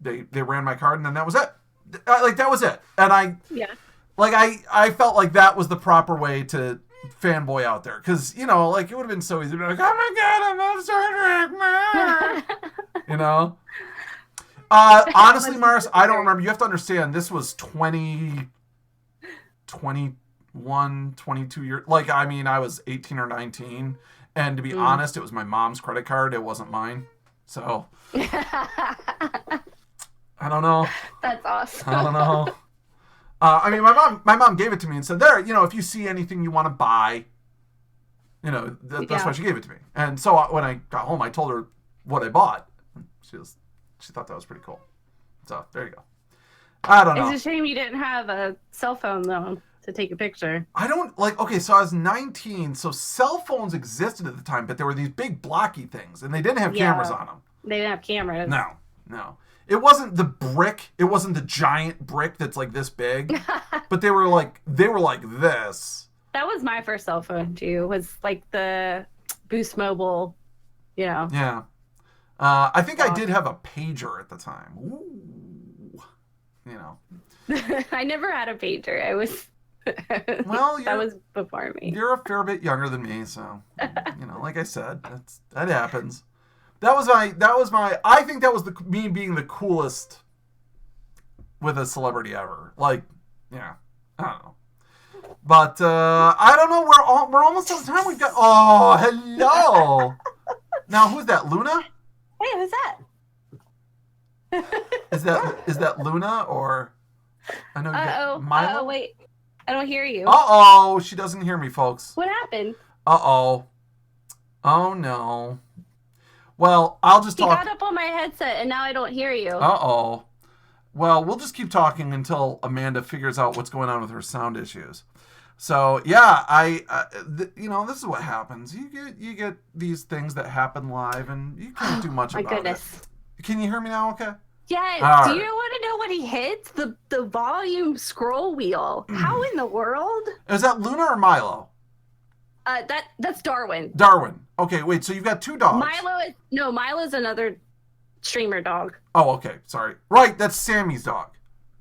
they ran my card, and then that was it. That was it. And I felt like that was the proper way to fanboy out there, because it would have been so easy to be like, oh my God, I love Star Trek, man. Honestly, Mars, I don't remember. You have to understand, this was 21, 22 years. Like, I mean, I was 18 or 19. And to be honest, it was my mom's credit card. It wasn't mine. So, I don't know. That's awesome. I don't know. I mean, my mom gave it to me and said, there, if you see anything you want to buy, that's why she gave it to me. And so when I got home, I told her what I bought. She thought that was pretty cool. So there you go. I don't know. It's a shame you didn't have a cell phone, though, to take a picture. I don't, okay, so I was 19, so cell phones existed at the time, but there were these big blocky things, and they didn't have cameras on them. They didn't have cameras. No. It wasn't the brick. It wasn't the giant brick that's like this big. But they were like this. That was my first cell phone too. Was like the Boost Mobile, you know. Yeah. I think I did have a pager at the time. Ooh. You know. I never had a pager. I was. Well, that was before me. You're a fair bit younger than me, so you know, like I said, that happens. That was my. I think that was me being the coolest with a celebrity ever. Like, yeah, I don't know. But I don't know. We're almost out of time. We've got. Oh, hello. Now, who's that? Luna? Hey, who's that? Is that Luna or? I know you got Milo. Oh, wait. I don't hear you. Uh-oh. She doesn't hear me, folks. What happened? Uh-oh. Oh, no. Well, I'll just talk. You got up on my headset, and now I don't hear you. Uh-oh. Well, we'll just keep talking until Amanda figures out what's going on with her sound issues. So, yeah, you know, this is what happens. You get these things that happen live, and you can't do much about goodness. it. Can you hear me now okay? Yeah, do you want to know what he hits? The volume scroll wheel. How in the world? Is that Luna or Milo? That's Darwin. Darwin. Okay, wait, so you've got two dogs. Milo's another streamer dog. Oh, okay, sorry. Right, that's Sammy's dog.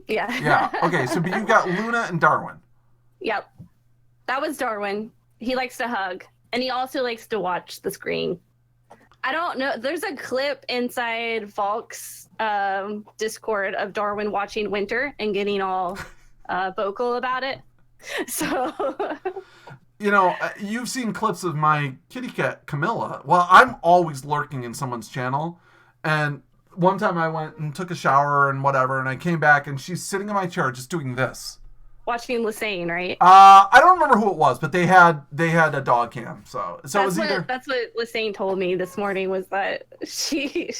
Yeah. Yeah, okay, so you've got Luna and Darwin. Yep. That was Darwin. He likes to hug, and he also likes to watch the screen. I don't know. There's a clip inside Falk's Discord of Darwin watching Winter and getting all vocal about it. So, you know, you've seen clips of my kitty cat Camilla. Well, I'm always lurking in someone's channel, and one time I went and took a shower and whatever, and I came back and she's sitting in my chair just doing this. Watching Lassane, right? I don't remember who it was, but they had a dog cam. So it was either. That's what Lassane told me this morning, was that she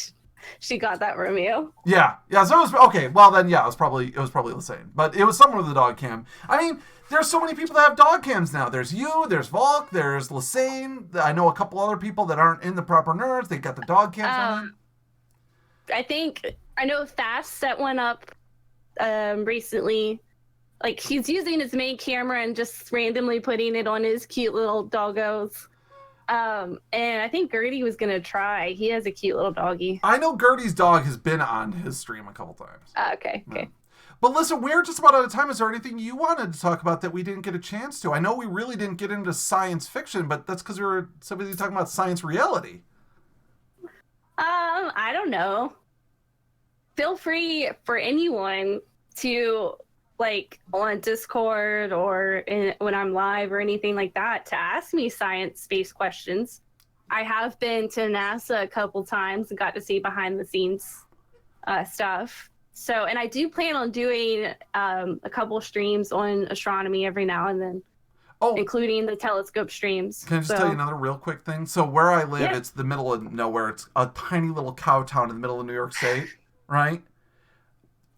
got that from you. Yeah. So it was okay. Well, then it was probably Lassane, but it was someone with a dog cam. I mean, there's so many people that have dog cams now. There's you, there's Volk, there's Lassane. I know a couple other people that aren't in the proper nerds. They got the dog cams on. I know Fast set one up recently. Like, he's using his main camera and just randomly putting it on his cute little doggos. And I think Gertie was going to try. He has a cute little doggy. I know Gertie's dog has been on his stream a couple times. Okay. Yeah. But listen, we're just about out of time. Is there anything you wanted to talk about that we didn't get a chance to? I know we really didn't get into science fiction, but that's because we were so busy talking about science reality. I don't know. Feel free for anyone to, like, on Discord or when I'm live or anything like that, to ask me science-based questions. I have been to NASA a couple times and got to see behind the scenes stuff. So, and I do plan on doing a couple streams on astronomy every now and then, including the telescope streams. Can I just tell you another real quick thing? So where I live, It's the middle of nowhere. It's a tiny little cow town in the middle of New York State, right?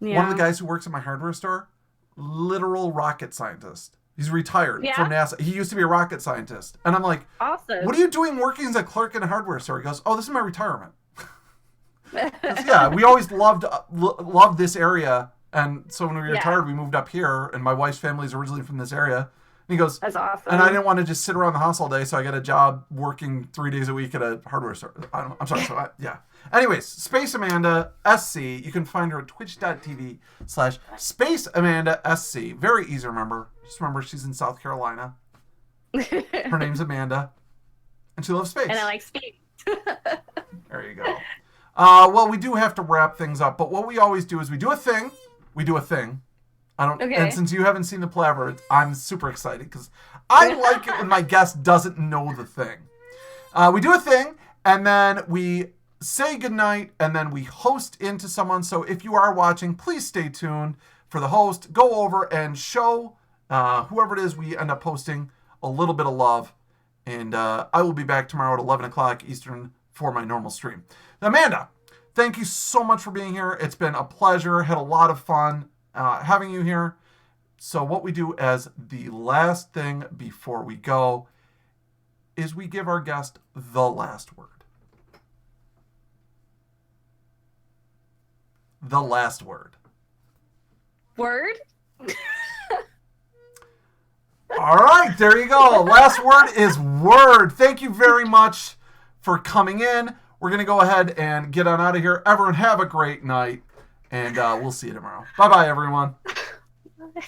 Yeah. One of the guys who works at my hardware store, literal rocket scientist. He's retired from NASA. He used to be a rocket scientist. And I'm like, awesome. What are you doing working as a clerk in a hardware store? He goes, this is my retirement. Yeah, we always loved this area. And so when we retired, we moved up here. And my wife's family is originally from this area. And he goes, that's awesome. And I didn't want to just sit around the house all day, so I got a job working 3 days a week at a hardware store. I'm sorry. Anyways, SpaceAmandaSC. You can find her at twitch.tv/SpaceAmandaSC. Very easy to remember. Just remember she's in South Carolina. Her name's Amanda. And she loves space. And I like space. There you go. Well, we do have to wrap things up, but what we always do is we do a thing. And since you haven't seen the Palaver, I'm super excited because I like it when my guest doesn't know the thing. We do a thing, and then we say goodnight, and then we host into someone. So if you are watching, please stay tuned for the host. Go over and show whoever it is we end up hosting a little bit of love. And I will be back tomorrow at 11 o'clock Eastern for my normal stream. Amanda, thank you so much for being here. It's been a pleasure. Had a lot of fun having you here. So what we do as the last thing before we go is we give our guest the last word. the last word. Word? All right, there you go. Last word is word. Thank you very much for coming in. We're going to go ahead and get on out of here. Everyone have a great night, and we'll see you tomorrow. Bye-bye, everyone. Bye.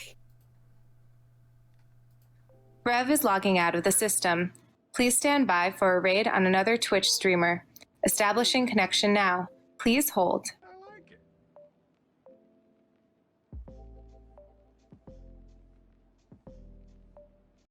Rev is logging out of the system. Please stand by for a raid on another Twitch streamer. Establishing connection now. Please hold.